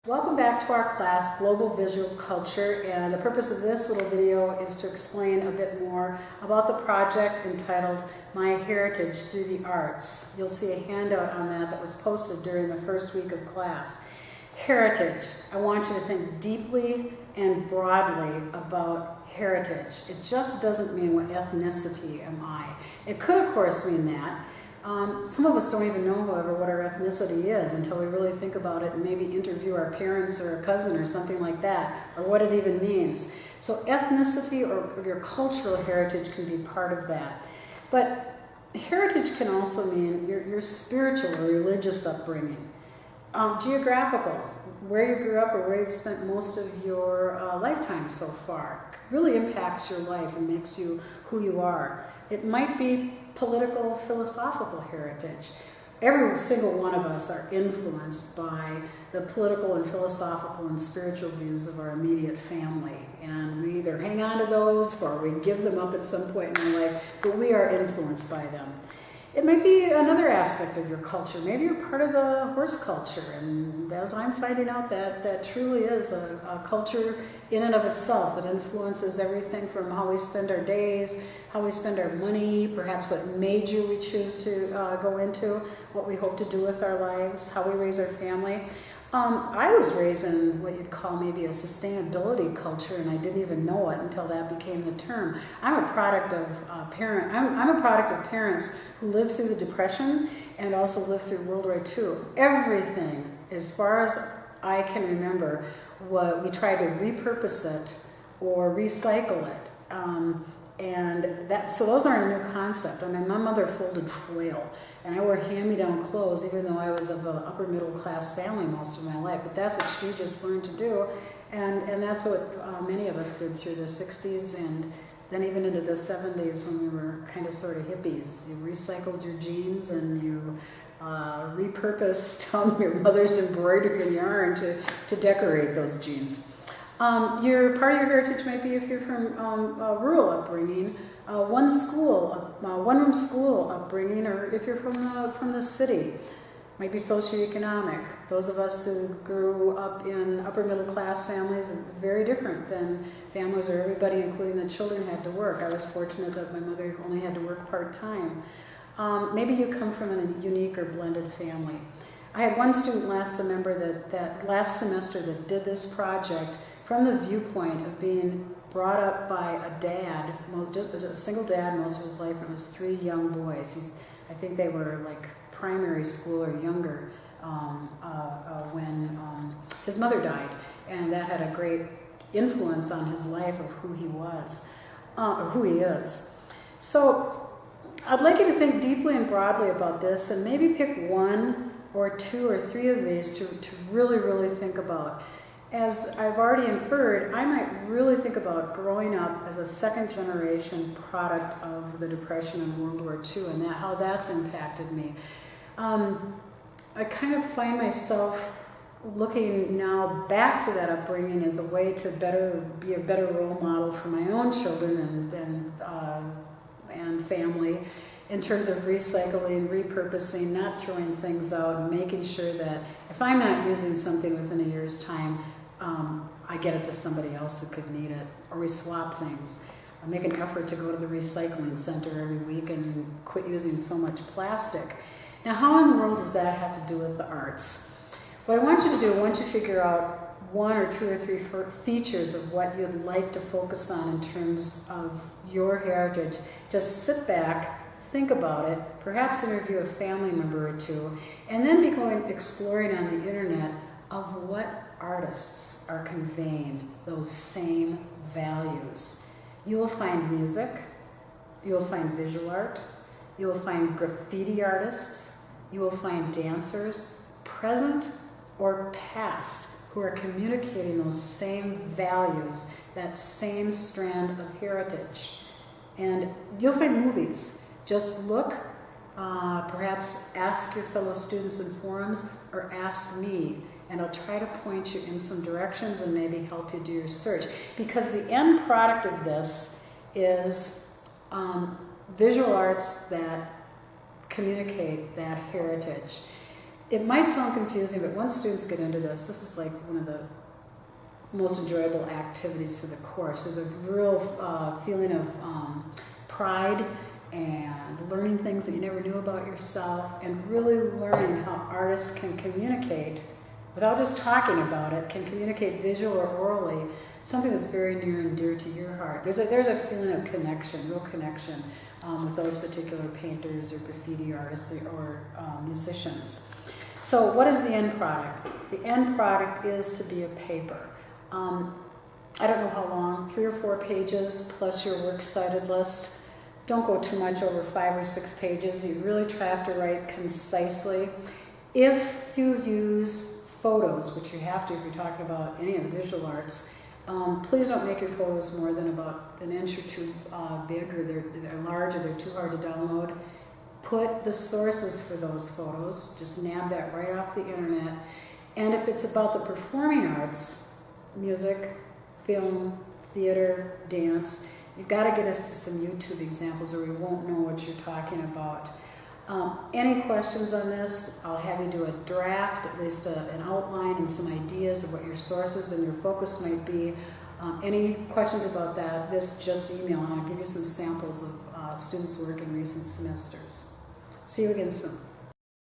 Welcome back to our class, Global Visual Culture, and the purpose of this little video is to explain a bit more about the project entitled My Heritage Through the Arts. You'll see a handout on that was posted during the first week of class. Heritage. I want you to think deeply and broadly about heritage. It just doesn't mean what ethnicity am I. It could, of course, mean that. Some of us don't even know, however, what our ethnicity is until we really think about it and maybe interview our parents or a cousin or something like that, or what it even means. So ethnicity or your cultural heritage can be part of that. But heritage can also mean your spiritual or religious upbringing. Geographical, where you grew up or where you've spent most of your lifetime so far, really impacts your life and makes you who you are. It might be political, philosophical heritage. Every single one of us are influenced by the political and philosophical and spiritual views of our immediate family. And we either hang on to those or we give them up at some point in our life, but we are influenced by them. It might be another aspect of your culture. Maybe you're part of the horse culture, and as I'm finding out, that truly is a culture in and of itself that influences everything from how we spend our days, how we spend our money, perhaps what major we choose to go into, what we hope to do with our lives, how we raise our family. I was raised in what you'd call maybe a sustainability culture, and I didn't even know it until that became the term. I'm a product of I'm a product of parents who lived through the Depression and also lived through World War II. Everything, as far as I can remember, we tried to repurpose it or recycle it. So those aren't a new concept. I mean, my mother folded foil, and I wore hand-me-down clothes, even though I was of an upper middle class family most of my life. But that's what she just learned to do, and that's what many of us did through the 60s and then even into the 70s when we were kind of sort of hippies. You recycled your jeans and you repurposed your mother's embroidery and yarn to decorate those jeans. Part of your heritage might be if you're from a rural upbringing, one-room school upbringing, or if you're from the city. Might be socioeconomic. Those of us who grew up in upper middle class families are very different than families where everybody, including the children, had to work. I was fortunate that my mother only had to work part-time. Maybe you come from a unique or blended family. I had one student last semester that did this project from the viewpoint of being brought up by a dad, a single dad most of his life, and it was 3 young boys. I think they were like primary school or younger when his mother died, and that had a great influence on his life of who he was, or who he is. So I'd like you to think deeply and broadly about this, and maybe pick 1 or 2 or 3 of these to really, really think about. As I've already inferred, I might really think about growing up as a second-generation product of the Depression and World War II and how that's impacted me. I kind of find myself looking now back to that upbringing as a way to be a better role model for my own children and family in terms of recycling, repurposing, not throwing things out, and making sure that if I'm not using something within a year's time, I get it to somebody else who could need it, or we swap things. I make an effort to go to the recycling center every week and quit using so much plastic. Now, how in the world does that have to do with the arts? What I want you to do, I want you to figure out 1 or 2 or 3 features of what you'd like to focus on in terms of your heritage. Just sit back, think about it, perhaps interview a family member or 2, and then be going exploring on the internet of what artists are conveying those same values. You will find music, you will find visual art, you will find graffiti artists, you will find dancers, present or past, who are communicating those same values, that same strand of heritage. And you'll find movies. Just look, perhaps ask your fellow students in forums, or ask me, and I'll try to point you in some directions and maybe help you do your search. Because the end product of this is visual arts that communicate that heritage. it might sound confusing, but once students get into this, this is like one of the most enjoyable activities for the course. There's a real feeling of pride and learning things that you never knew about yourself, and really learning how artists can communicate without just talking about it, can communicate visual or orally, something that's very near and dear to your heart. There's a feeling of connection, real connection with those particular painters or graffiti artists or musicians. So what is the end product? The end product is to be a paper. I don't know how long, 3 or 4 pages plus your works cited list. Don't go too much over 5 or 6 pages. You really have to write concisely. If you use photos, which you have to if you're talking about any of the visual arts, please don't make your photos more than about an inch or two big, or they're large, or they're too hard to download. Put the sources for those photos. Just nab that right off the internet. And if it's about the performing arts, music, film, theater, dance, you've got to get us to some YouTube examples or we won't know what you're talking about. Any questions on this? I'll have you do a draft, at least an outline and some ideas of what your sources and your focus might be. Any questions about that, just email and I'll give you some samples of students' work in recent semesters. See you again soon.